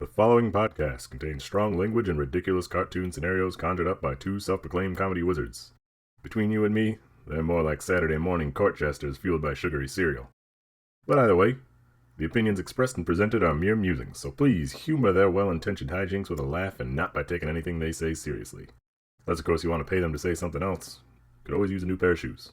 The following podcast contains strong language and ridiculous cartoon scenarios conjured up by two self-proclaimed comedy wizards. Between you and me, they're more like Saturday morning court jesters fueled by sugary cereal. But either way, the opinions expressed and presented are mere musings, so please humor their well-intentioned hijinks with a laugh and not by taking anything they say seriously. Unless, of course, you want to pay them to say something else. You could always use a new pair of shoes.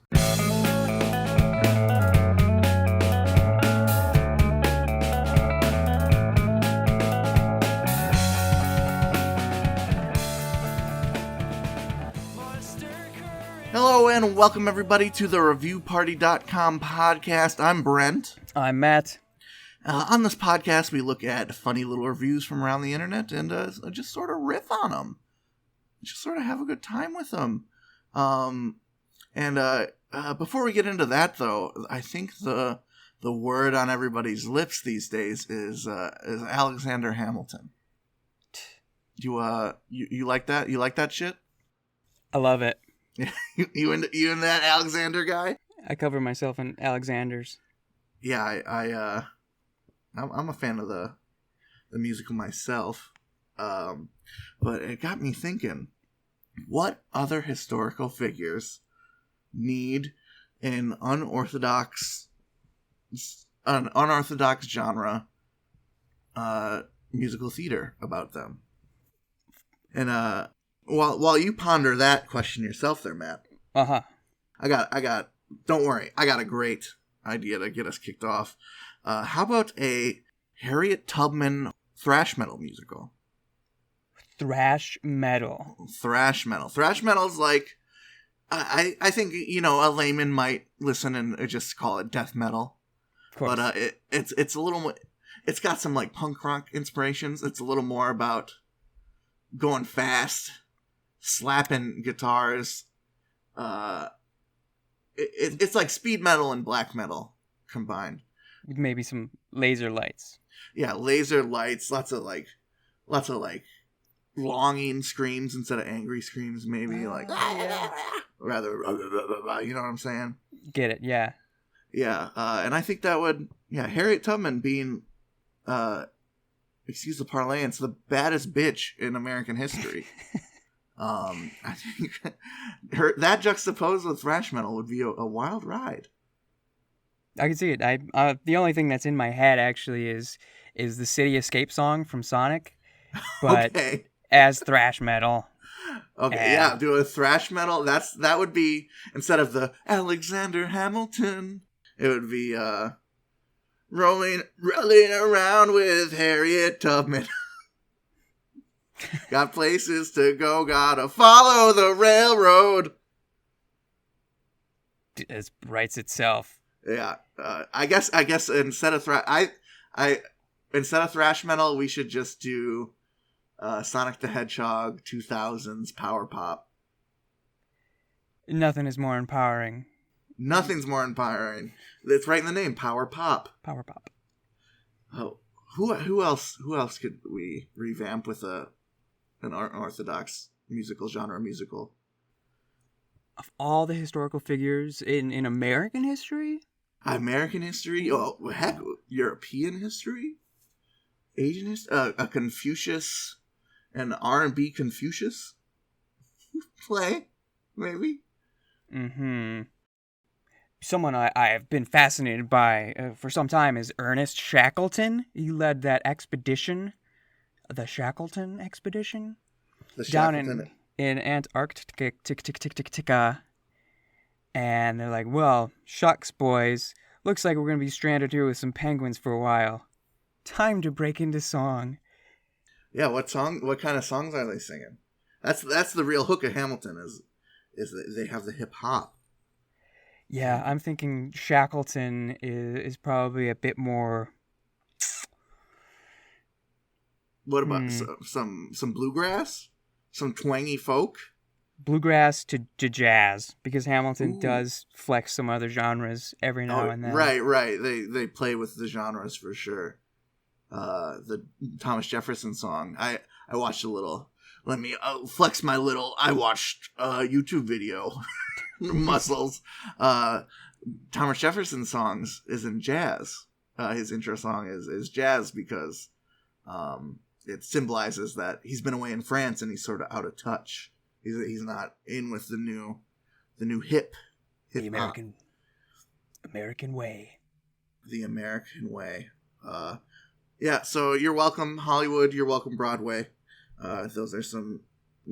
Hello and welcome everybody to the ReviewParty.com podcast. I'm Brent. I'm Matt. On this podcast, we look at funny little reviews from around the internet and just sort of riff on them. Just sort of have a good time with them. Before we get into that, though, I think the word on everybody's lips these days is Alexander Hamilton. You like that? You like that shit? I love it. you into that Alexander guy? I cover myself in Alexanders. Yeah, I'm a fan of the musical myself, but it got me thinking: what other historical figures need an unorthodox genre musical theater about them? And while you ponder that question yourself there, Matt. Uh-huh. I got, don't worry, I got a great idea to get us kicked off. How about a Harriet Tubman thrash metal musical? Thrash metal. Thrash metal's like, I think, a layman might listen and just call it death metal. Of course. But it's a little more, it's got some like punk rock inspirations. It's a little more about going fast, slapping guitars. It's like speed metal and black metal combined. Maybe some laser lights. Yeah, laser lights. Lots of longing screams instead of angry screams. Maybe rather, you know what I'm saying? Get it? Yeah. Yeah, and I think that would, Harriet Tubman being, excuse the parlance, the baddest bitch in American history. I think that juxtaposed with thrash metal would be a wild ride. I can see it. The only thing that's in my head actually is the City Escape song from Sonic, but okay. As thrash metal. Okay, yeah, do a thrash metal. That would be, instead of the Alexander Hamilton, it would be rolling around with Harriet Tubman. Got places to go, gotta follow the railroad. It writes itself. Yeah, I guess instead of thrash metal, we should just do Sonic the Hedgehog 2000s power pop. Nothing is more empowering. Nothing's more empowering. It's right in the name, power pop. Power pop. Oh, who else could we revamp with an unorthodox musical? Of all the historical figures in American history? American history? Oh, heck, European history? Asian history? A Confucius, an R&B Confucius play, maybe? Mm-hmm. Someone I have been fascinated by for some time is Ernest Shackleton. He led that expedition, the Shackleton expedition, down in Antarctica. And they're like, well, shucks, boys. Looks like we're going to be stranded here with some penguins for a while. Time to break into song. Yeah, what kind of songs are they singing? That's the real hook of Hamilton is that they have the hip hop. Yeah, I'm thinking Shackleton is probably a bit more. What about some bluegrass? Some twangy folk? Bluegrass to jazz, because Hamilton does flex some other genres every now and then. Right. They play with the genres for sure. The Thomas Jefferson song. I watched a little. Let me flex my little. I watched YouTube video. Muscles. Thomas Jefferson songs is in jazz. His intro song is jazz because it symbolizes that he's been away in France and he's sort of out of touch. He's not in with the new hip the American way. The American way. Yeah, so you're welcome, Hollywood. You're welcome, Broadway. Those are some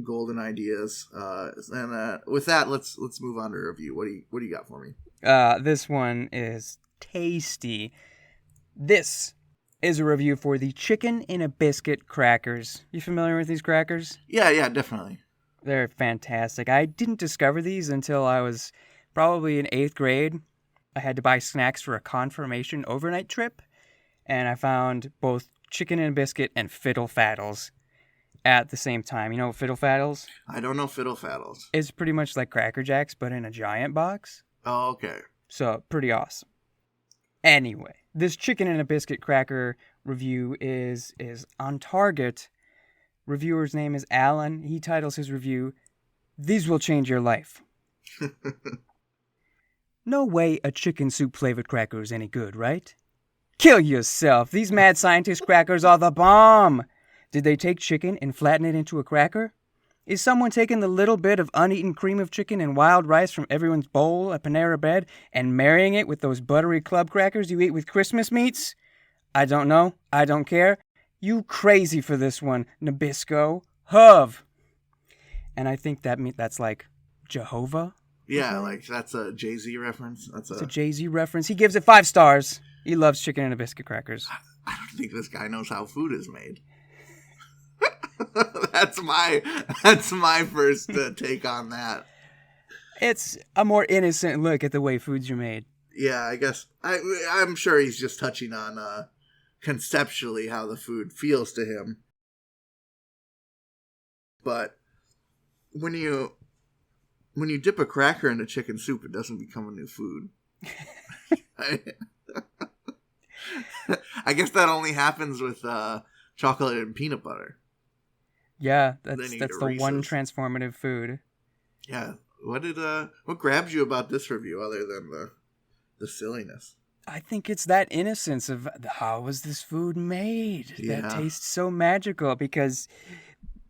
golden ideas. And with that, let's move on to review. What do you got for me? This one is tasty. This is a review for the chicken in a biscuit crackers. You familiar with these crackers? Yeah, definitely. They're fantastic. I didn't discover these until I was probably in 8th grade. I had to buy snacks for a confirmation overnight trip, and I found both chicken and biscuit and fiddle faddles at the same time. You know fiddle faddles? I don't know fiddle faddles. It's pretty much like Cracker Jacks, but in a giant box. Oh, okay. So, pretty awesome. Anyway, this chicken and a biscuit cracker review is on Target. Reviewer's name is Alan. He titles his review, "These will change your life." No way a chicken soup flavored cracker is any good, right? Kill yourself. These mad scientist crackers are the bomb. Did they take chicken and flatten it into a cracker? Is someone taking the little bit of uneaten cream of chicken and wild rice from everyone's bowl at Panera Bread and marrying it with those buttery club crackers you eat with Christmas meats? I don't know. I don't care. You crazy for this one, Nabisco. Huv. And I think that's like Jehovah. Yeah, like that's a Jay-Z reference. It's a Jay-Z reference. He gives it 5 stars. He loves chicken and a biscuit crackers. I don't think this guy knows how food is made. That's my first take on that. It's a more innocent look at the way foods are made. Yeah, I guess I'm sure he's just touching on conceptually how the food feels to him. But when you dip a cracker into chicken soup, it doesn't become a new food. I guess that only happens with chocolate and peanut butter. Yeah, that's the one transformative food. Yeah. What grabbed you about this review other than the silliness? I think it's that innocence of how was this food made that tastes so magical, because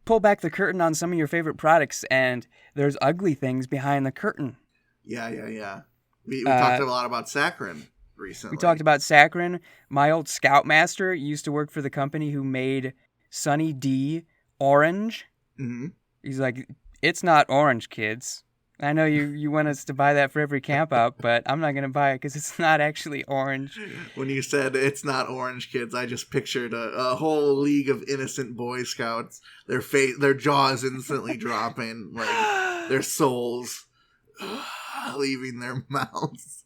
pull back the curtain on some of your favorite products and there's ugly things behind the curtain. Yeah. We talked a lot about saccharin recently. We talked about saccharin. My old scoutmaster used to work for the company who made Sunny D orange. Mm-hmm. He's like, it's not orange, kids. I know you want us to buy that for every camp out, but I'm not going to buy it because it's not actually orange. When you said it's not orange, kids, I just pictured a whole league of innocent Boy Scouts, their jaws instantly dropping, like their souls leaving their mouths.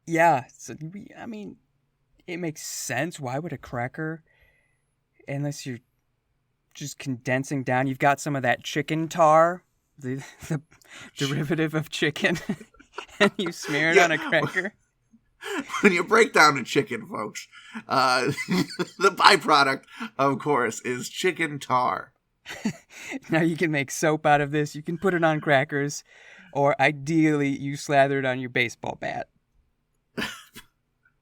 Yeah, so, I mean, it makes sense. Why would a cracker, unless you're just condensing down, you've got some of that chicken tar, the derivative of chicken, and you smear it on a cracker. When you break down a chicken, folks, the byproduct, of course, is chicken tar. Now you can make soap out of this. You can put it on crackers, or ideally you slather it on your baseball bat.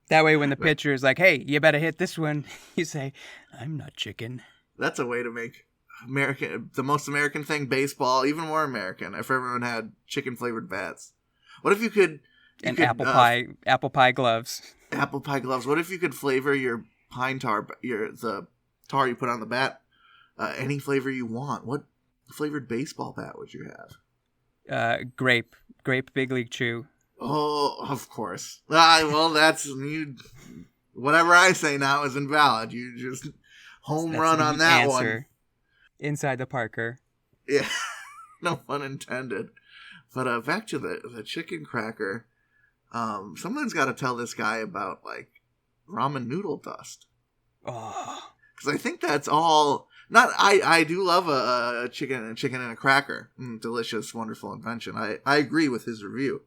That way when the pitcher is like, hey, you better hit this one, you say, I'm not chicken. That's a way to make the most American thing, baseball, even more American, if everyone had chicken-flavored bats. What if you could... apple pie gloves. Apple pie gloves. What if you could flavor your pine tar, the tar you put on the bat, any flavor you want? What flavored baseball bat would you have? Grape Big League Chew. Oh, of course. Well, that's... whatever I say now is invalid. You just... Home run on that one. Inside the Parker. Yeah, no pun intended. But back to the chicken cracker. Someone's got to tell this guy about like ramen noodle dust. Oh, because I think that's all. Not I do love a chicken and a cracker. Delicious, wonderful invention. I agree with his review.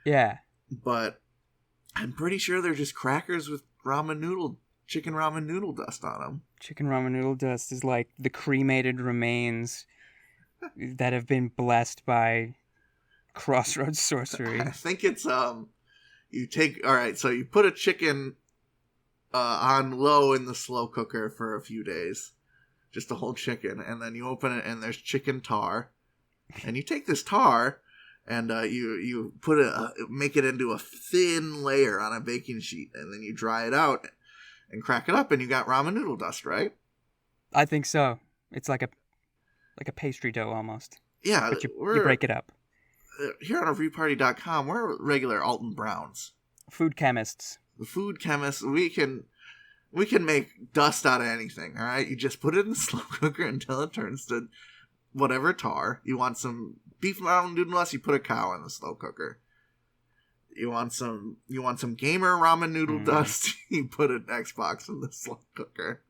Yeah, but I'm pretty sure they're just crackers with chicken ramen noodle dust on them. Chicken ramen noodle dust is like the cremated remains that have been blessed by Crossroads sorcery. I think it's you take, all right, so you put a chicken on low in the slow cooker for a few days. Just a whole chicken. And then you open it and there's chicken tar. And you take this tar and you put make it into a thin layer on a baking sheet. And then you dry it out and crack it up and you got ramen noodle dust, right? I think so. It's like a pastry dough almost. Yeah. But you break it up. Here on reviewparty.com, we're regular Alton Browns. Food chemists. The food chemists, we can make dust out of anything, all right? You just put it in the slow cooker until it turns to whatever tar. You want some beef ramen noodle dust, you put a cow in the slow cooker. You want some gamer ramen noodle dust, you put an Xbox in the slow cooker.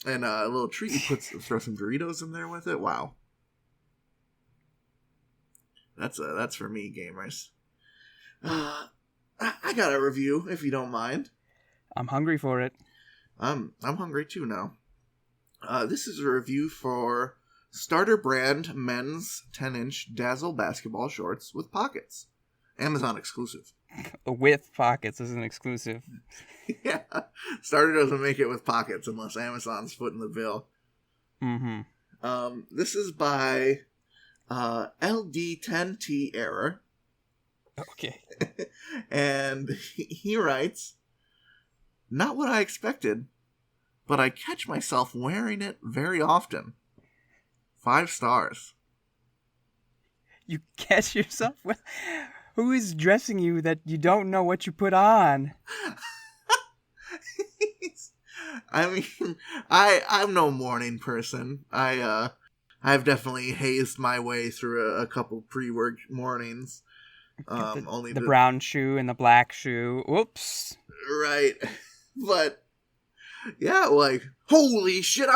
And a little treat, you throw some Doritos in there with it. Wow. That's for me, gamers. I got a review, if you don't mind. I'm hungry for it. I'm hungry too now. This is a review for Starter Brand Men's 10-inch Dazzle basketball shorts with pockets. Amazon exclusive. With pockets is an exclusive. Yeah. Starter doesn't make it with pockets unless Amazon's footing the bill. Mm-hmm. This is by LD10T Error. Okay. And he writes, "Not what I expected, but I catch myself wearing it very often. 5 stars. You catch yourself? Who is dressing you that you don't know what you put on? I mean, I'm no morning person. I've definitely hazed my way through a couple pre-work mornings. Only the brown shoe and the black shoe. Whoops. Right. But yeah, like, holy shit,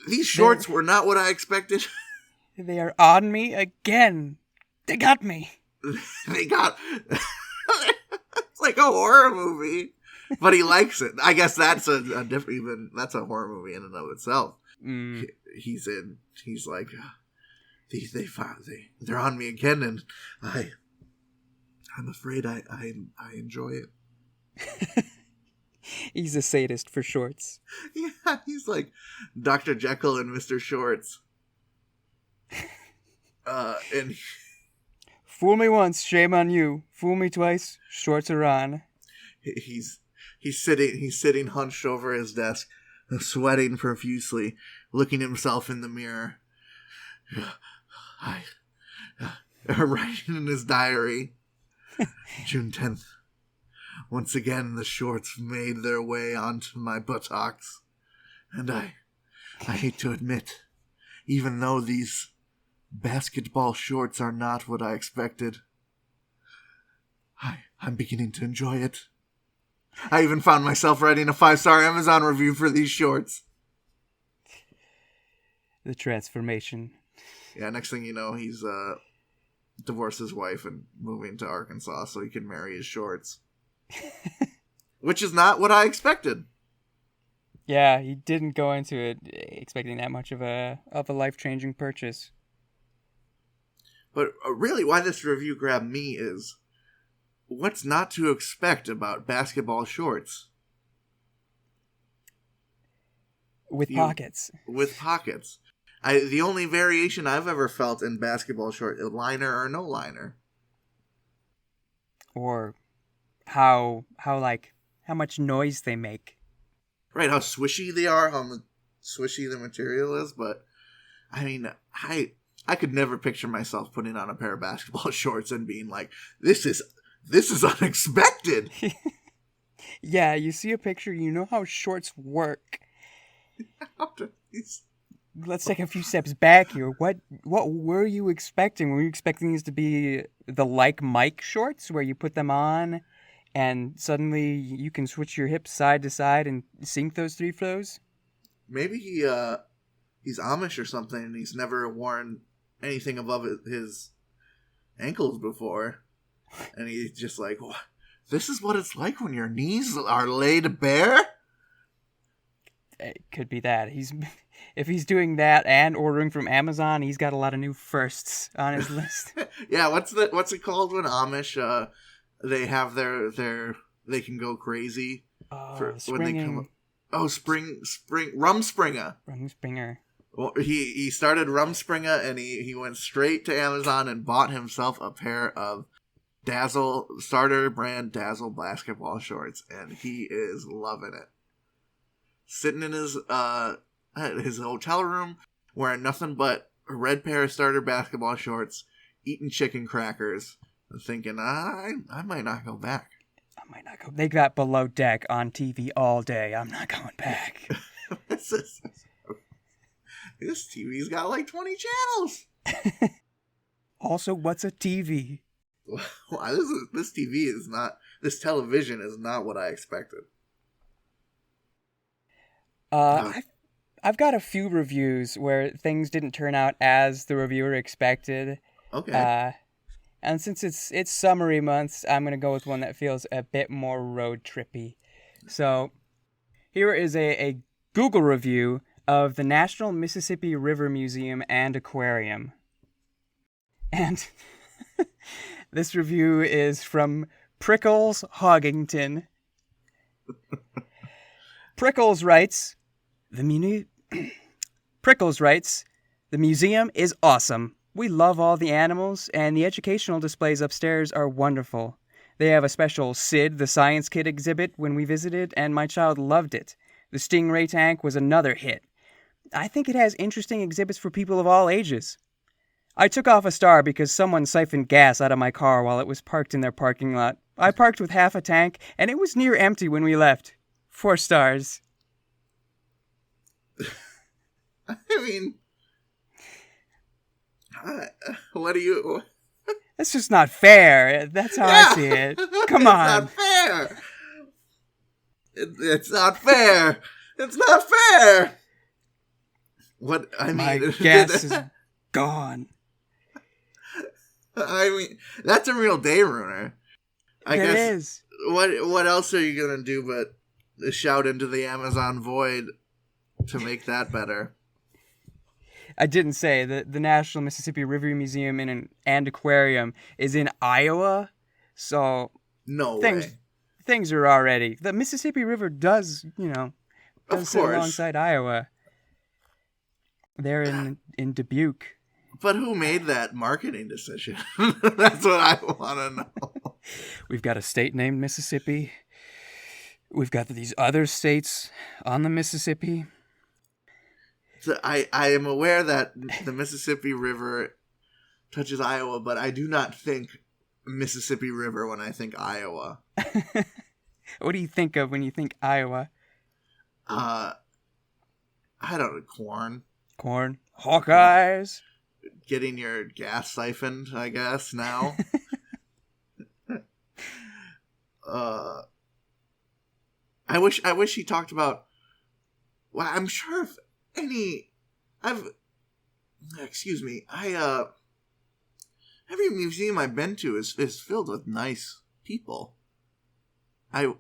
these shorts were not what I expected. They are on me again. They got me. It's like a horror movie, but he likes it. I guess that's a different, that's a horror movie in and of itself. He's like, they're on me again, and I'm afraid I enjoy it. He's a sadist for shorts. Yeah, he's like Dr. Jekyll and Mr. Shorts. And fool me once, shame on you. Fool me twice, shorts are on. He's sitting hunched over his desk, sweating profusely, looking himself in the mirror. Writing in his diary, June 10th. Once again, the shorts made their way onto my buttocks, and I hate to admit, even though these basketball shorts are not what I expected, I'm beginning to enjoy it. I even found myself writing a 5-star Amazon review for these shorts. The transformation. Yeah, next thing you know, he's divorced his wife and moving to Arkansas so he can marry his shorts. Which is not what I expected. Yeah, he didn't go into it expecting that much of a life-changing purchase. But really, why this review grabbed me is what's not to expect about basketball shorts. With pockets. With pockets. The only variation I've ever felt in basketball short, liner or no liner. Or how much noise they make. Right, how swishy they are, how swishy the material is, but I mean, I could never picture myself putting on a pair of basketball shorts and being like, this is unexpected. Yeah, you see a picture, you know how shorts work. Let's take a few steps back here. What were you expecting? Were you expecting these to be the like Mike shorts where you put them on and suddenly you can switch your hips side to side and sync those 3 flows? Maybe he's Amish or something and he's never worn anything above his ankles before. And he's just like, this is what it's like when your knees are laid bare? It could be that. If he's doing that and ordering from Amazon, he's got a lot of new firsts on his list. Yeah, what's it called when Amish they have their they can go crazy Oh, when they come up. Oh, Rumspringa. Rumspringa. Well, he started Rumspringa, and he went straight to Amazon and bought himself a pair of starter brand Dazzle basketball shorts, and he is loving it. Sitting in his hotel room, wearing nothing but a red pair of starter basketball shorts, eating chicken crackers, and thinking, I might not go back. I might not go. They got Below Deck on TV all day. I'm not going back. This TV's got like 20 channels. Also, what's a TV? Wow, this television is not what I expected. I've got a few reviews where things didn't turn out as the reviewer expected. Okay. And since it's summery months, I'm gonna go with one that feels a bit more road trippy. So, here is a Google review of the National Mississippi River Museum and Aquarium. And this review is from Prickles Hoggington. Prickles writes, The museum is awesome. We love all the animals, and the educational displays upstairs are wonderful. They have a special Sid the Science Kid exhibit when we visited, and my child loved it. The Stingray tank was another hit. I think it has interesting exhibits for people of all ages. I took off a star because someone siphoned gas out of my car while it was parked in their parking lot. I parked with half a tank, and it was near empty when we left. 4 stars. I mean, what do you... That's just not fair. That's how I see it. Come on. It's not fair. It's not fair. It's not fair. What, I mean... My gas is gone. I mean, that's a real day ruiner. I guess. It is. What else are you going to do but shout into the Amazon void to make that better? I didn't say that the National Mississippi River Museum and Aquarium is in Iowa, so no way. Things are already... The Mississippi River does sit alongside Iowa. They're in Dubuque. But who made that marketing decision? That's what I want to know. We've got a state named Mississippi. We've got these other states on the Mississippi. So I am aware that the Mississippi River touches Iowa, but I do not think Mississippi River when I think Iowa. What do you think of when you think Iowa? I don't know, corn. Hawkeyes. Getting your gas siphoned, I guess, now. I wish he talked about... Well, I'm sure if every museum I've been to is filled with nice people. I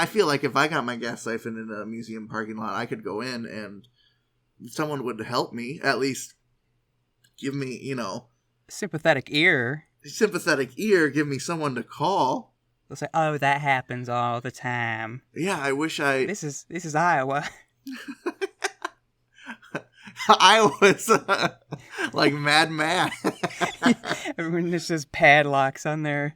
feel like if I got my gas siphoned in a museum parking lot, I could go in and someone would help me, at least give me, sympathetic ear, give me someone to call. They'll say, "Oh, that happens all the time." Yeah, I wish I... This is Iowa. Iowa's like Mad Max. Everyone just says padlocks on their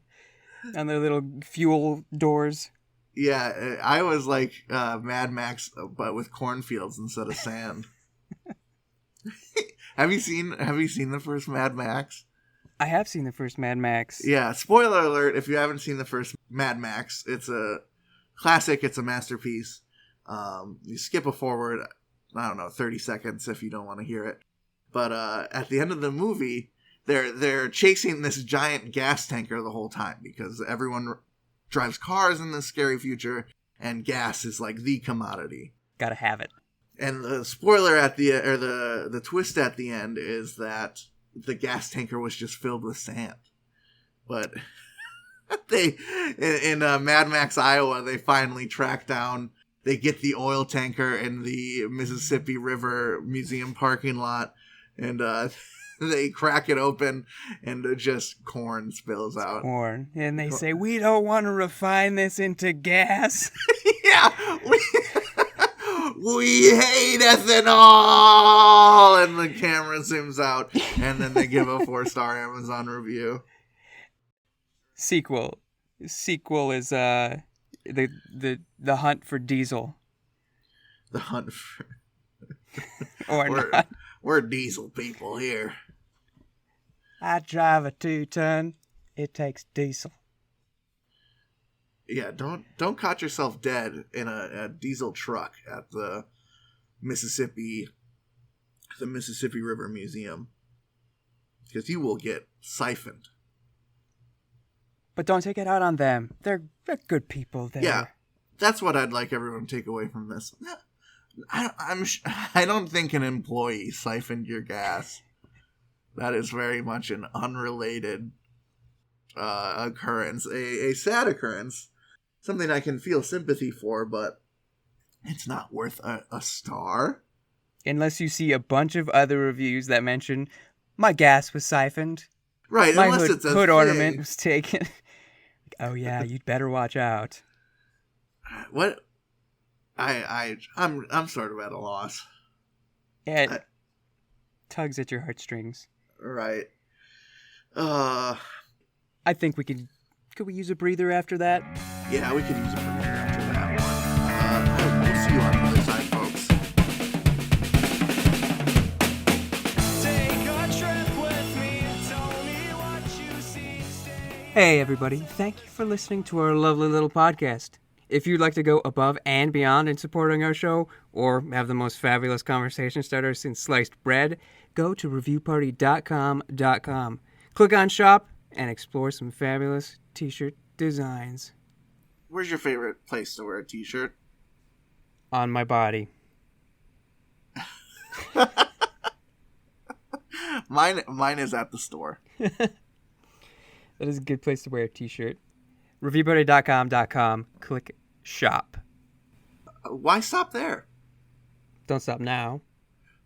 little fuel doors. Yeah, Iowa's like Mad Max, but with cornfields instead of sand. Have you seen the first Mad Max? I have seen the first Mad Max. Yeah, spoiler alert, if you haven't seen the first Mad Max, it's a classic, it's a masterpiece. You skip forward, 30 seconds if you don't want to hear it. But at the end of the movie, they're chasing this giant gas tanker the whole time because everyone drives cars in this scary future, and gas is like the commodity. Gotta have it. And the spoiler the twist at the end is that the gas tanker was just filled with sand. But they in Mad Max Iowa, they finally track down. They get the oil tanker in the Mississippi River Museum parking lot, and they crack it open, and just corn spills out. Corn. And they say, we don't want to refine this into gas. Yeah. We hate ethanol! And the camera zooms out, and then they give a 4-star Amazon review. Sequel is the hunt for diesel. The hunt for... Not. We're diesel people here. I drive a 2-ton. It takes diesel. Yeah, don't catch yourself dead in a diesel truck at the Mississippi River Museum, because you will get siphoned. But don't take it out on them. They're good people there. Yeah, that's what I'd like everyone to take away from this. I don't think an employee siphoned your gas. That is very much an unrelated occurrence, a sad occurrence. Something I can feel sympathy for, but it's not worth a star. Unless you see a bunch of other reviews that mention, my gas was siphoned. Right, my unless it's a hood thing. ornament was taken. Oh yeah, you'd better watch out. What? I'm sort of at a loss. It tugs at your heartstrings. Right. I think we could we use a breather after that? Yeah, we could use a breather after that one. We'll see you on the other side, folks. Take a trip with me and tell me what you see. Hey everybody, thank you for listening to our lovely little podcast. If you'd like to go above and beyond in supporting our show, or have the most fabulous conversation starter since sliced bread, go to reviewparty.com. Click on shop and explore some fabulous t-shirt designs. Where's your favorite place to wear a t-shirt? On my body. Mine is at the store. That is a good place to wear a t-shirt. Reviewparty.com. Click shop. Why stop there? Don't stop now.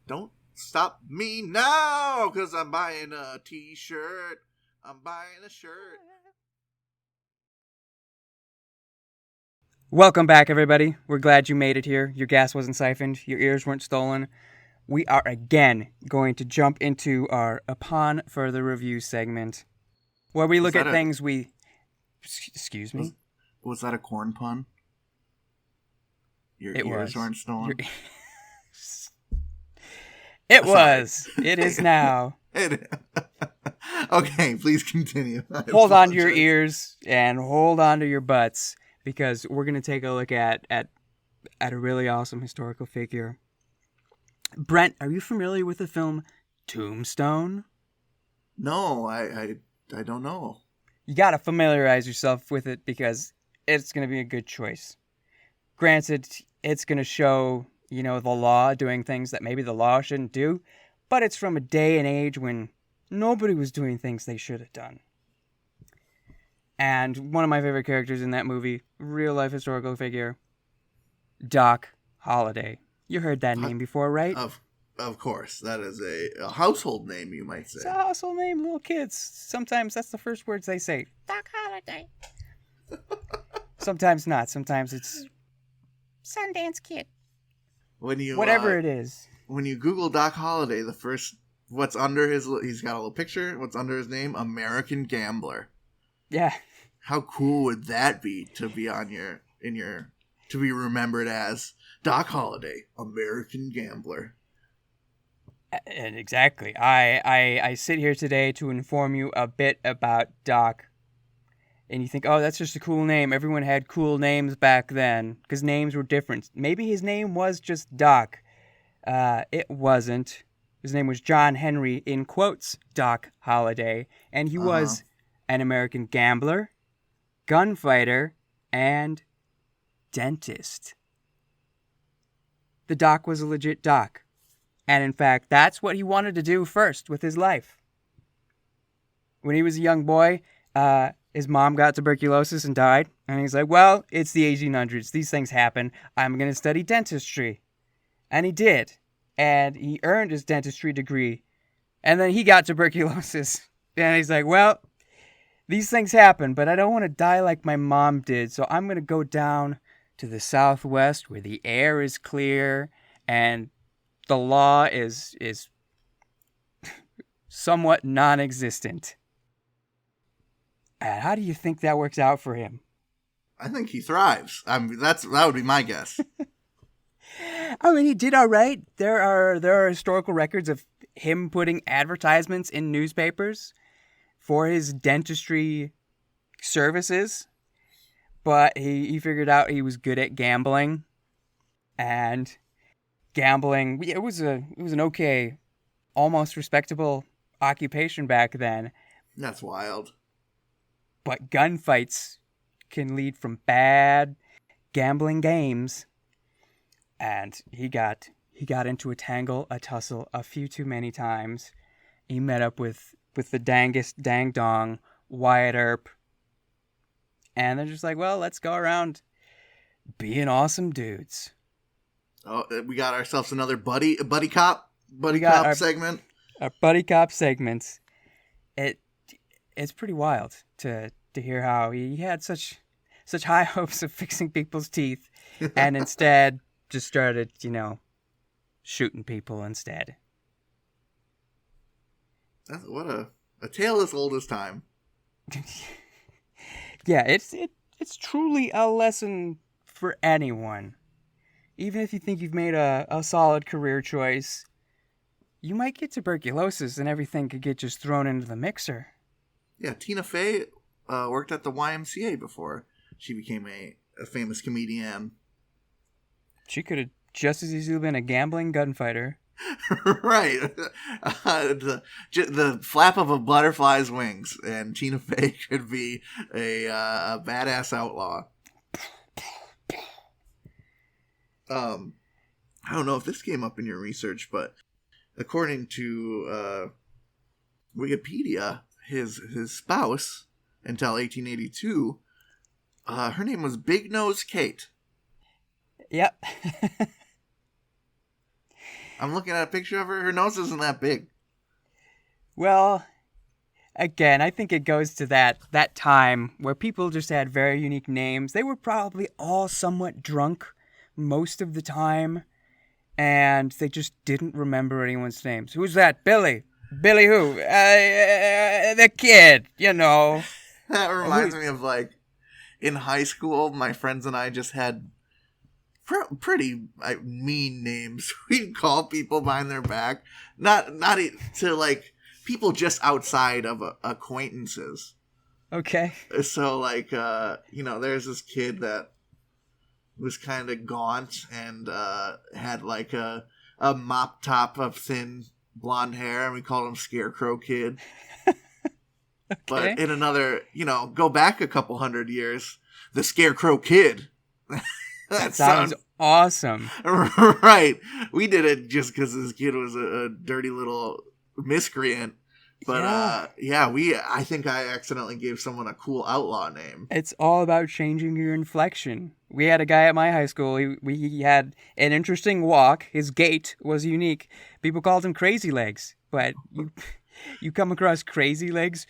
Don't stop me now, because I'm buying a t-shirt. I'm buying a shirt. Welcome back, everybody. We're glad you made it here. Your gas wasn't siphoned. Your ears weren't stolen. We are again going to jump into our Upon Further Review segment, where we look at things we... Excuse me? Was that a corn pun? Your ears weren't stolen? It was. It is now. Okay, please continue. Hold on to your ears and hold on to your butts, because we're going to take a look at a really awesome historical figure. Brent, are you familiar with the film Tombstone? No, I don't know. You got to familiarize yourself with it, because it's going to be a good choice. Granted, it's going to show, the law doing things that maybe the law shouldn't do, but it's from a day and age when nobody was doing things they should have done. And one of my favorite characters in that movie, real-life historical figure, Doc Holliday. You heard that name before, right? Of course. That is a household name, you might say. It's a household name. Little kids, sometimes that's the first words they say. Doc Holliday. Sometimes not. Sometimes it's Sundance Kid. Whatever it is. When you Google Doc Holliday, the first... What's under he's got a little picture. What's under his name? American Gambler. Yeah. How cool would that be to be to be remembered as Doc Holliday, American Gambler? And exactly. I sit here today to inform you a bit about Doc. And you think, oh, that's just a cool name. Everyone had cool names back then, because names were different. Maybe his name was just Doc. It wasn't. His name was John Henry, in quotes, Doc Holliday, and he was an American gambler, gunfighter, and dentist. The doc was a legit doc, and in fact, that's what he wanted to do first with his life. When he was a young boy, his mom got tuberculosis and died, and he's like, well, it's the 1800s, these things happen, I'm going to study dentistry. And he did. And he earned his dentistry degree And then he got tuberculosis. And he's like, well, these things happen, but I don't want to die like my mom did. So I'm going to go down to the Southwest where the air is clear and the law is somewhat non-existent. And how do you think that works out for him? I think he thrives. That would be my guess. I mean, he did all right. There are historical records of him putting advertisements in newspapers for his dentistry services, but he figured out he was good at gambling, and gambling, it was an okay, almost respectable occupation back then. That's wild. But gunfights can lead from bad gambling games, and he got into a tussle a few too many times. He met up with the dangest dang dong Wyatt Earp, and they're just like, well, let's go around being awesome dudes. Oh, we got ourselves another buddy cop segment. Our buddy cop segments. It's pretty wild to hear how he had such high hopes of fixing people's teeth, and instead just started, shooting people instead. What a tale as old as time. Yeah, it's truly a lesson for anyone. Even if you think you've made a solid career choice, you might get tuberculosis and everything could get just thrown into the mixer. Yeah, Tina Fey worked at the YMCA before she became a famous comedian. She could have just as easily been a gambling gunfighter. Right. The flap of a butterfly's wings, and Tina Fey could be a badass outlaw. I don't know if this came up in your research, but according to Wikipedia, his spouse until 1882, her name was Big Nose Kate. Yep. I'm looking at a picture of her. Her nose isn't that big. Well, again, I think it goes to that time where people just had very unique names. They were probably all somewhat drunk most of the time, and they just didn't remember anyone's names. Who's that? Billy. Billy who? The kid, That reminds me of, in high school, my friends and I just had pretty mean names. We'd call people behind their back. Not to, people just outside of acquaintances. Okay. So, there's this kid that was kind of gaunt and had, a mop top of thin blonde hair, and we called him Scarecrow Kid. Okay. But in another, go back a couple hundred years, the Scarecrow Kid. That sounds awesome. Right. We did it just because this kid was a dirty little miscreant. But, I think I accidentally gave someone a cool outlaw name. It's all about changing your inflection. We had a guy at my high school. He had an interesting walk. His gait was unique. People called him Crazy Legs. But you come across Crazy Legs,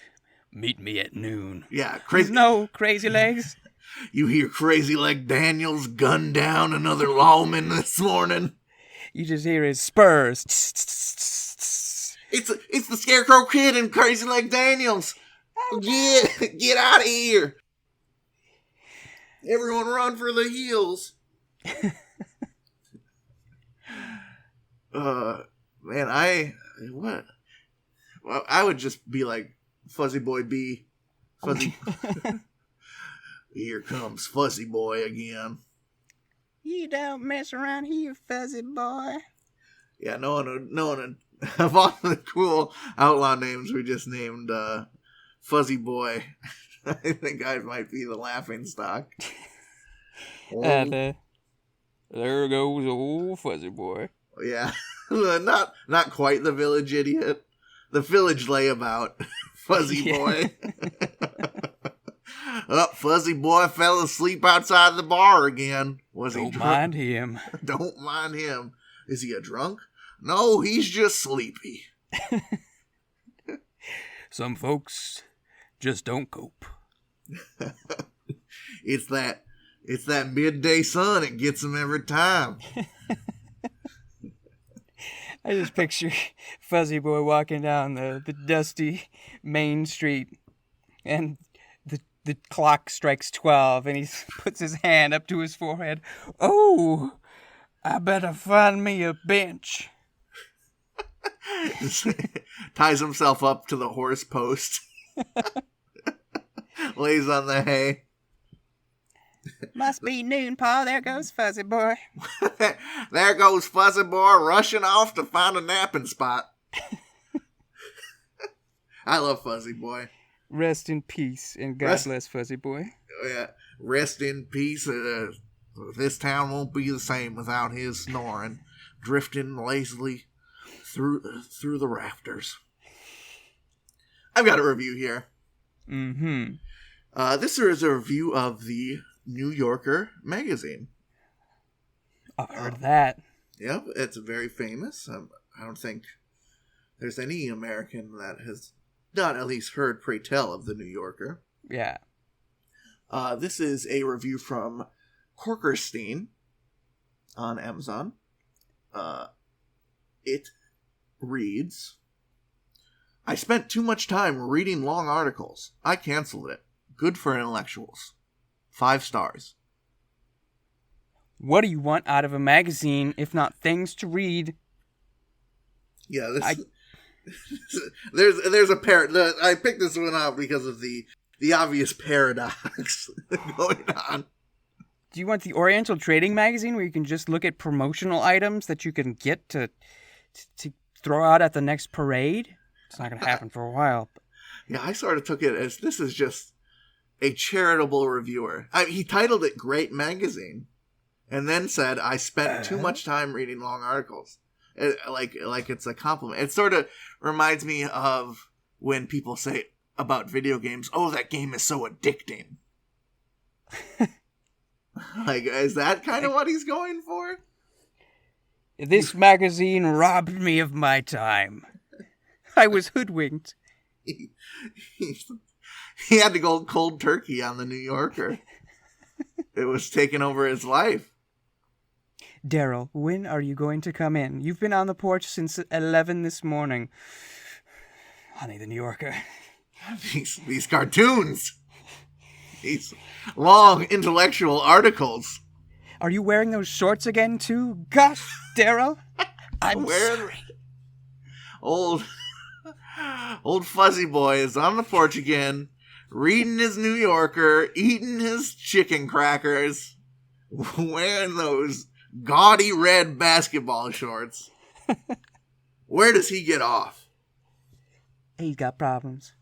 meet me at noon. Yeah, There's no Crazy Legs. You hear Crazy Leg Daniels gunned down another lawman this morning. You just hear his spurs. It's the Scarecrow Kid and Crazy Leg Daniels. Get out of here. Everyone run for the hills. Man, what? Well, I would just be like Fuzzy Boy B. Fuzzy. Here comes Fuzzy Boy again. You don't mess around here, Fuzzy Boy. Yeah, no one. Of all the cool outlaw names, we just named Fuzzy Boy. I think I might be the laughing stock. And there goes old Fuzzy Boy. Yeah, not quite the village idiot. The village layabout, Fuzzy Boy. Fuzzy Boy fell asleep outside the bar again. Was he drunk? Don't mind him. Don't mind him. Is he a drunk? No, he's just sleepy. Some folks just don't cope. It's that midday sun. It gets them every time. I just picture Fuzzy Boy walking down the dusty main street, and the clock strikes 12, and he puts his hand up to his forehead. Oh, I better find me a bench. Ties himself up to the horse post. Lays on the hay. Must be noon, Pa. There goes Fuzzy Boy. There goes Fuzzy Boy rushing off to find a napping spot. I love Fuzzy Boy. Rest in peace, and God bless Fuzzy Boy. Yeah, rest in peace. This town won't be the same without his snoring, drifting lazily through the rafters. I've got a review here. Mm-hmm. This is a review of the New Yorker magazine. I've heard of that. Yep, it's very famous. I don't think there's any American that has not at least heard pray tell of the New Yorker. Yeah. This is a review from Corkerstein on Amazon. It reads, I spent too much time reading long articles. I canceled it. Good for intellectuals. 5 stars. What do you want out of a magazine if not things to read? Yeah, there's a I picked this one out because of the obvious paradox going on. Do you want the Oriental Trading Magazine where you can just look at promotional items that you can get to throw out at the next parade? It's not going to happen for a while. Yeah, I sort of took it as this is just a charitable reviewer. He titled it Great Magazine and then said, I spent too much time reading long articles. Like it's a compliment. It sort of reminds me of when people say about video games, oh, that game is so addicting. Like, is that kind of what he's going for? This magazine robbed me of my time. I was hoodwinked. He had to go cold turkey on the New Yorker. It was taking over his life. Daryl, when are you going to come in? You've been on the porch since 11 this morning. Honey, the New Yorker. These cartoons. These long intellectual articles. Are you wearing those shorts again, too? Gosh, Daryl. I'm sorry. Old Fuzzy Boy is on the porch again, reading his New Yorker, eating his chicken crackers, wearing those gaudy red basketball shorts. Where does he get off? He's got problems.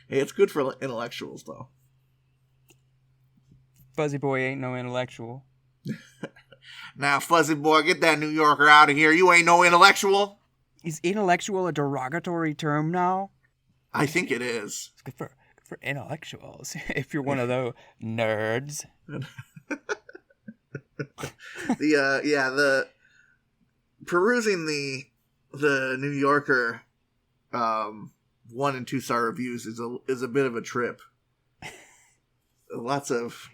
Hey, it's good for intellectuals, though. Fuzzy Boy ain't no intellectual. Now, Fuzzy Boy, get that New Yorker out of here. You ain't no intellectual. Is intellectual a derogatory term now? I think it is. It's good for intellectuals. If you're one of those nerds. Perusing the New Yorker 1 and 2 star reviews is a bit of a trip. Lots of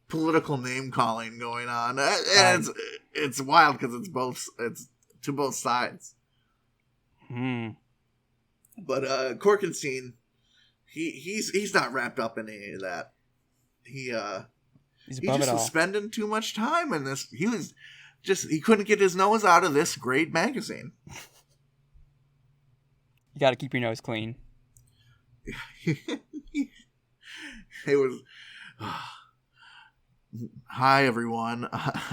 political name calling going on, and it's wild because it's to both sides. But Korkenstein, he's not wrapped up in any of that. He's just was spending too much time in this. He couldn't get his nose out of this great magazine. You got to keep your nose clean. It was. Hi everyone,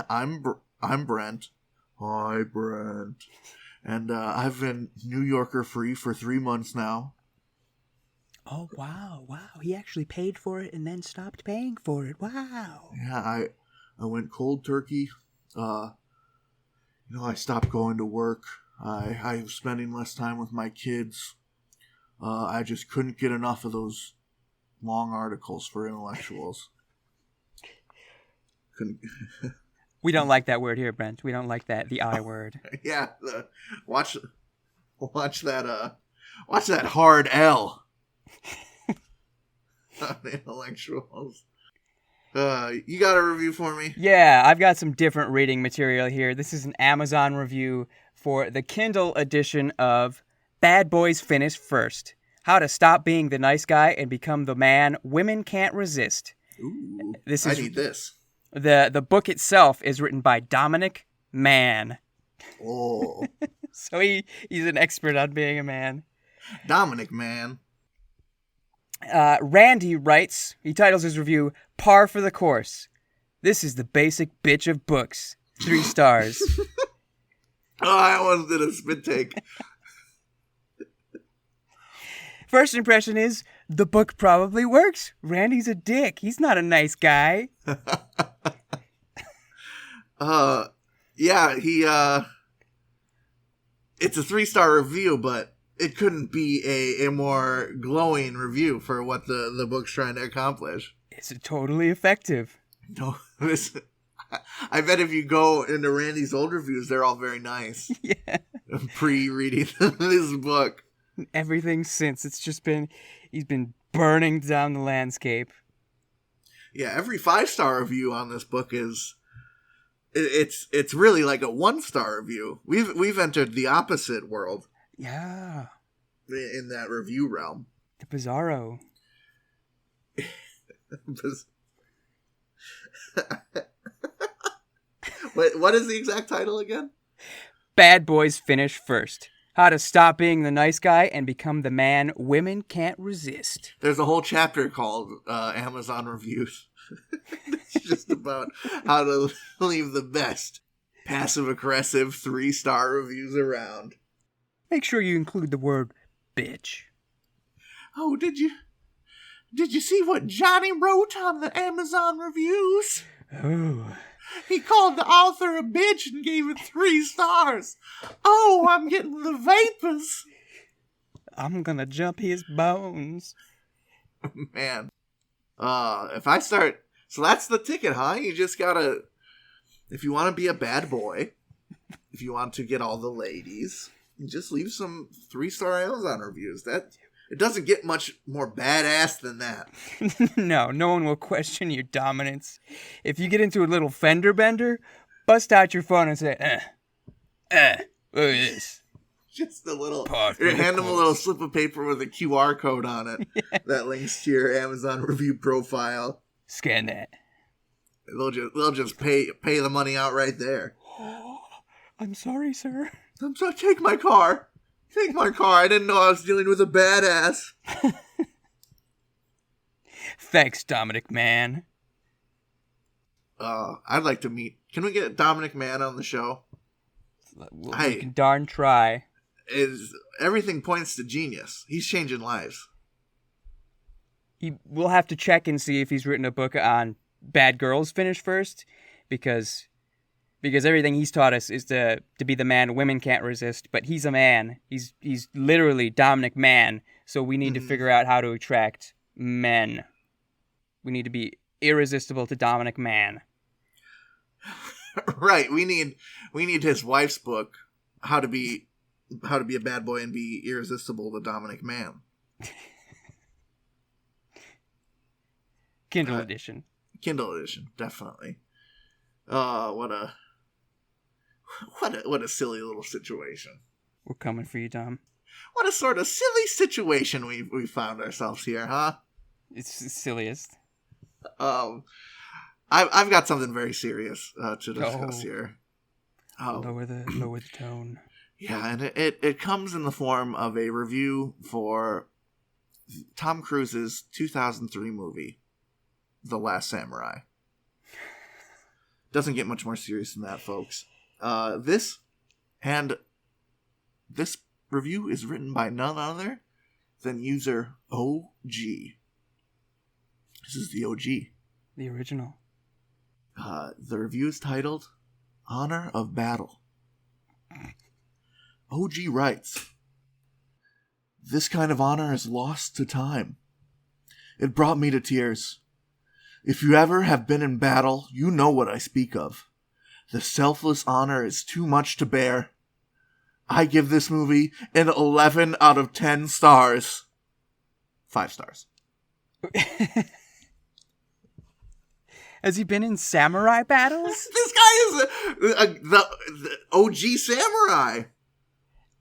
I'm Brent. Hi Brent, and I've been New Yorker free for 3 months now. Oh wow! He actually paid for it and then stopped paying for it. Wow. Yeah, I went cold turkey. I stopped going to work. I was spending less time with my kids. I just couldn't get enough of those long articles for intellectuals. We don't like that word here, Brent. We don't like that, the I word. Yeah, watch that Watch that hard L. On intellectuals. You got a review for me? Yeah, I've got some different reading material here. This is an Amazon review for the Kindle edition of Bad Boys Finish First. How to Stop Being the Nice Guy and Become the Man Women Can't Resist. Ooh, I need this. The book itself is written by Dominic Mann. Oh. So he's an expert on being a man. Dominic Mann. Randy writes, he titles his review, Par for the Course. This is the basic bitch of books. 3 stars. Oh, I almost did a spit take. First impression is, the book probably works. Randy's a dick. He's not a nice guy. Yeah, it's a 3-star review, but it couldn't be a more glowing review for what the book's trying to accomplish. It's totally effective. No, listen, I bet if you go into Randy's old reviews, they're all very nice. Yeah. Pre-reading this book. Everything since, he's been burning down the landscape. Yeah, every 5-star review on this book it's really like a 1-star review. We've entered the opposite world. Yeah. In that review realm. The Bizarro. What is the exact title again? Bad Boys Finish First. How to Stop Being the Nice Guy and Become the Man Women Can't Resist. There's a whole chapter called Amazon Reviews. It's just about how to leave the best passive-aggressive 3-star reviews around. Make sure you include the word bitch. Oh, did you see what Johnny wrote on the Amazon Reviews? Oh. He called the author a bitch and gave it 3 stars. Oh, I'm getting the vapors. I'm gonna jump his bones. Man. If I start... So that's the ticket, huh? You just gotta... If you want to be a bad boy, if you want to get all the ladies, you just leave some 3-star Amazon reviews. It doesn't get much more badass than that. No one will question your dominance. If you get into a little fender bender, bust out your phone and say, look at this. Just a little, you hand them a little slip of paper with a QR code on it that links to your Amazon review profile. Scan that. They'll just pay the money out right there. I'm sorry, sir. I'm sorry, take my car. Take my car. I didn't know I was dealing with a badass. Thanks, Dominic Mann. I'd like to meet... Can we get Dominic Mann on the show? We can darn try. Everything points to genius. He's changing lives. We'll have to check and see if he's written a book on bad girls finish first, because everything he's taught us is to be the man women can't resist, but he's a man. He's literally Dominic Mann, so we need to figure out how to attract men. We need to be irresistible to Dominic Mann. Right, we need his wife's book, How to Be a Bad Boy and Be Irresistible to Dominic Mann. Kindle edition. Kindle edition, definitely. What a silly little situation. We're coming for you, Dom. What a sort of silly situation we found ourselves here, huh? It's the silliest. I've got something very serious to discuss here. Lower the tone. Yeah, and it comes in the form of a review for Tom Cruise's 2003 movie, The Last Samurai. Doesn't get much more serious than that, folks. This review is written by none other than user OG. This is the OG. The original. The review is titled Honor of Battle. OG writes, "This kind of honor is lost to time. It brought me to tears. If you ever have been in battle, you know what I speak of. The selfless honor is too much to bear. I give this movie an 11 out of 10 stars. 5 stars. Has he been in samurai battles? This guy is the OG samurai.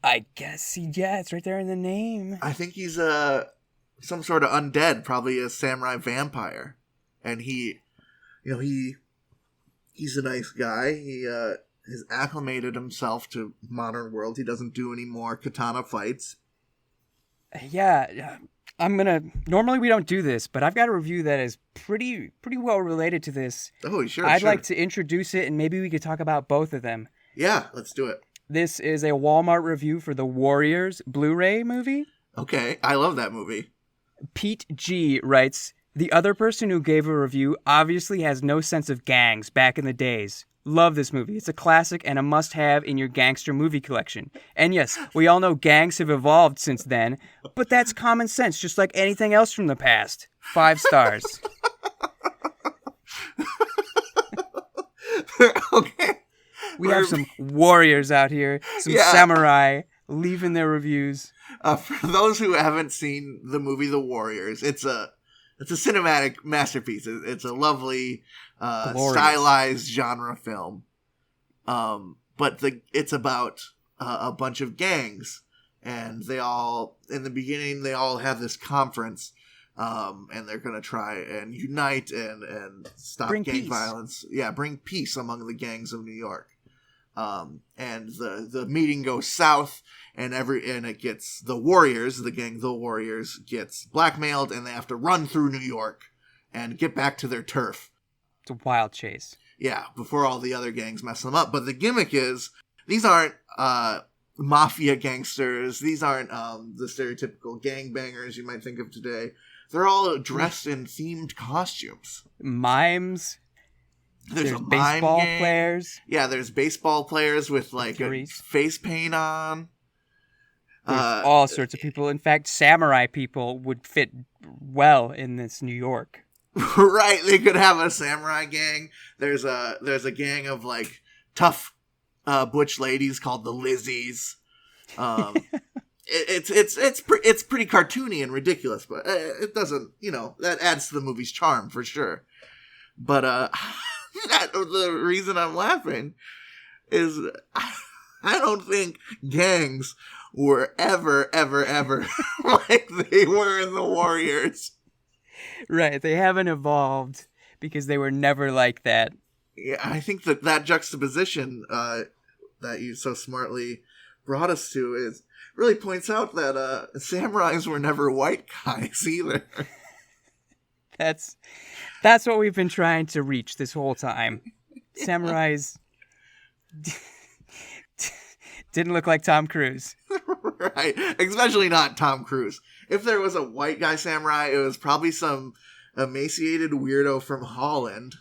I guess yeah, it's right there in the name. I think he's some sort of undead, probably a samurai vampire. And he's a nice guy. He has acclimated himself to modern world. He doesn't do any more katana fights. Yeah, normally we don't do this, but I've got a review that is pretty well related to this. Oh, sure. I'd like to introduce it, and maybe we could talk about both of them. Yeah, let's do it. This is a Walmart review for the Warriors Blu-ray movie. Okay, I love that movie. Pete G writes, "The other person who gave a review obviously has no sense of gangs back in the days. Love this movie. It's a classic and a must-have in your gangster movie collection. And yes, we all know gangs have evolved since then, but that's common sense, just like anything else from the past. 5 stars." Okay. We have some warriors out here, some samurai leaving their reviews. For those who haven't seen the movie The Warriors, it's a cinematic masterpiece. It's a lovely, stylized genre film. But it's about a bunch of gangs, and in the beginning, they all have this conference, and they're going to try and unite and stop gang violence. Yeah, bring peace among the gangs of New York. And the meeting goes south, and it gets the Warriors, the gang The Warriors, gets blackmailed, and they have to run through New York and get back to their turf. It's a wild chase. Yeah, before all the other gangs mess them up. But the gimmick is, these aren't mafia gangsters. These aren't the stereotypical gangbangers you might think of today. They're all dressed in themed costumes. Mimes. There's baseball players. Yeah, there's baseball players with like a face paint on. There's all sorts of people. In fact, samurai people would fit well in this New York. Right, they could have a samurai gang. There's a gang of like tough butch ladies called the Lizzies. It's pretty cartoony and ridiculous, but it doesn't, that adds to the movie's charm for sure. But the reason I'm laughing is I don't think gangs were ever like they were in the Warriors. Right, they haven't evolved because they were never like that. Yeah, I think that juxtaposition that you so smartly brought us to really points out that samurais were never white guys either. That's what we've been trying to reach this whole time. Samurais didn't look like Tom Cruise. Right, especially not Tom Cruise. If there was a white guy samurai, it was probably some emaciated weirdo from Holland,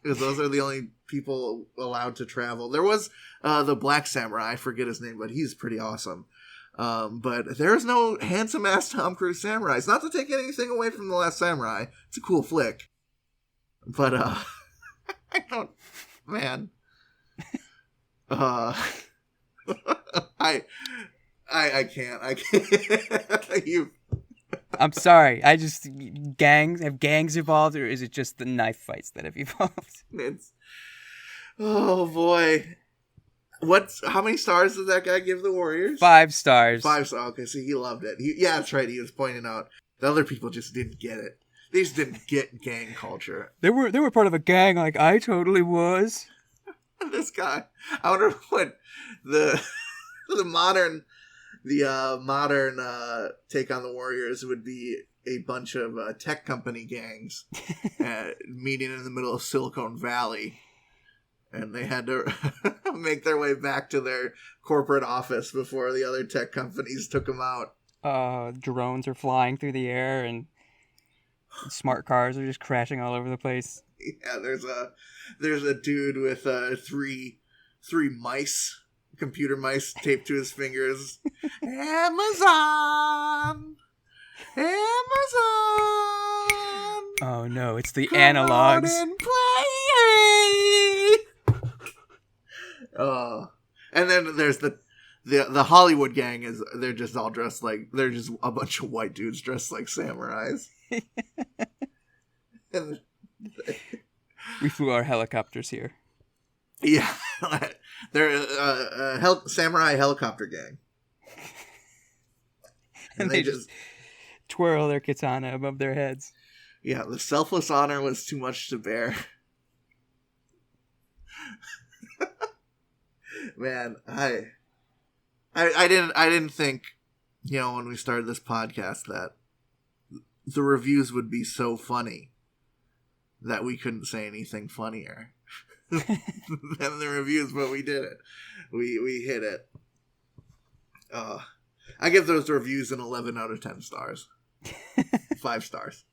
because those are the only people allowed to travel. There was the black samurai, I forget his name, but he's pretty awesome. But there's no handsome-ass Tom Cruise samurai. It's not to take anything away from The Last Samurai. It's a cool flick. But, I don't... Man. I can't. I'm sorry. I just... Have gangs evolved, or is it just the knife fights that have evolved? Oh, boy. How many stars did that guy give the Warriors? 5 stars. 5 stars. Okay, so he loved it. Yeah, that's right. He was pointing out the other people just didn't get it. They just didn't get gang culture. They were part of a gang like I totally was. This guy. I wonder what the modern take on the Warriors would be. A bunch of tech company gangs meeting in the middle of Silicon Valley. And they had to make their way back to their corporate office before the other tech companies took them out. Drones are flying through the air, and smart cars are just crashing all over the place. Yeah, there's a dude with three mice, computer mice, taped to his fingers. Amazon. Oh no, it's the analogs. And then there's the the Hollywood gang they're just all dressed like they're just a bunch of white dudes dressed like samurais. And We flew our helicopters here. yeah, they're a samurai helicopter gang, And they just twirl their katana above their heads. yeah. The selfless honor was too much to bear. Man, I didn't think, when we started this podcast that the reviews would be so funny that we couldn't say anything funnier than the reviews, but we did it. We hit it. I give those reviews an 11 out of 10 stars. 5 stars.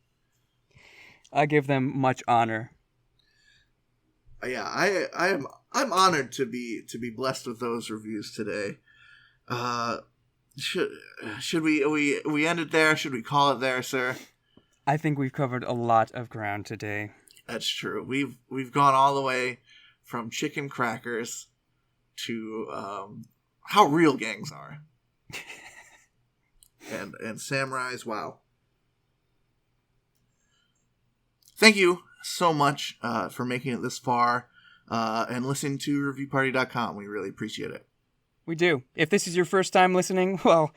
I give them much honor. Yeah, I'm honored to be blessed with those reviews today. Should we end it there? Should we call it there, sir? I think we've covered a lot of ground today. That's true. We've gone all the way from chicken crackers to how real gangs are. and samurais, wow. Thank you so much for making it this far and listening to reviewparty.com. We really appreciate it. We do. If this is your first time listening, well,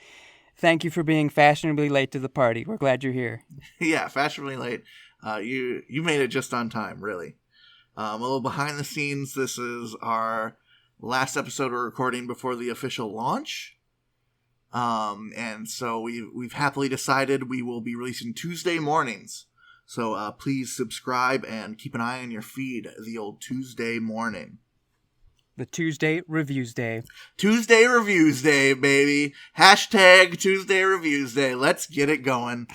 thank you for being fashionably late to the party. We're glad you're here. Yeah, fashionably late. You made it just on time, really. A little behind the scenes. This is our last episode we're recording before the official launch. And so we've happily decided we will be releasing Tuesday mornings. So please subscribe and keep an eye on your feed the old Tuesday morning. The Tuesday Reviews Day. Tuesday Reviews Day, baby. Hashtag Tuesday Reviews Day. Let's get it going.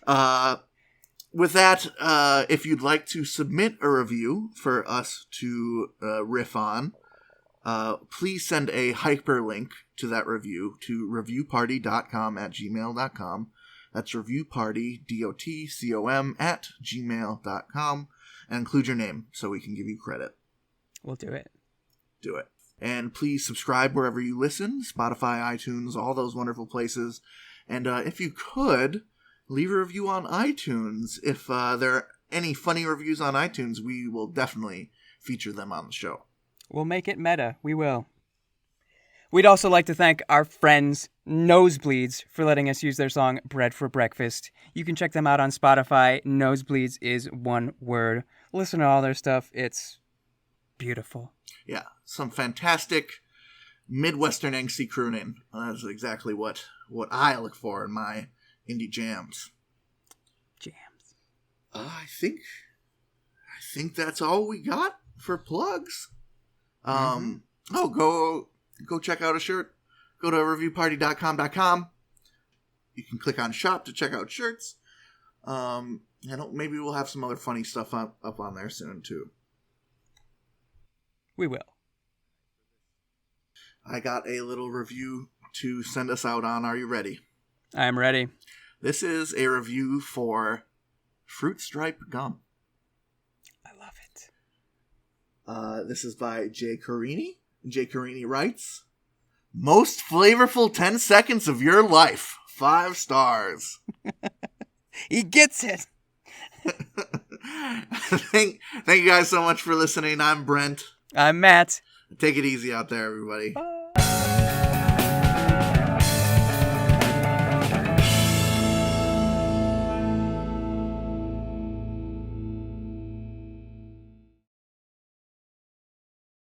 With that, if you'd like to submit a review for us to riff on, please send a hyperlink to that review to reviewparty.com@gmail.com. That's reviewparty.com @gmail.com, and include your name so we can give you credit. We'll do it. Do it. And please subscribe wherever you listen, Spotify, iTunes, all those wonderful places. And if you could, leave a review on iTunes. If there are any funny reviews on iTunes, we will definitely feature them on the show. We'll make it meta. We will. We'd also like to thank our friends, Nosebleeds, for letting us use their song Bread for Breakfast. You can check them out on Spotify. Nosebleeds is one word. Listen to all their stuff. It's beautiful. Yeah, some fantastic Midwestern angsty crooning. That's exactly what I look for in my indie jams. Jams. I think that's all we got for plugs. Oh, go check out a shirt. Go to reviewparty.com. You can click on shop to check out shirts. Maybe we'll have some other funny stuff up on there soon too. We will. I got a little review to send us out on. Are you ready? I am ready. This is a review for Fruit Stripe Gum. I love it. This is by Jay Carini. Jay Carini writes, "Most flavorful 10 seconds of your life. 5 stars." He gets it. Thank you guys so much for listening. I'm Brent. I'm Matt. Take it easy out there, everybody. Bye.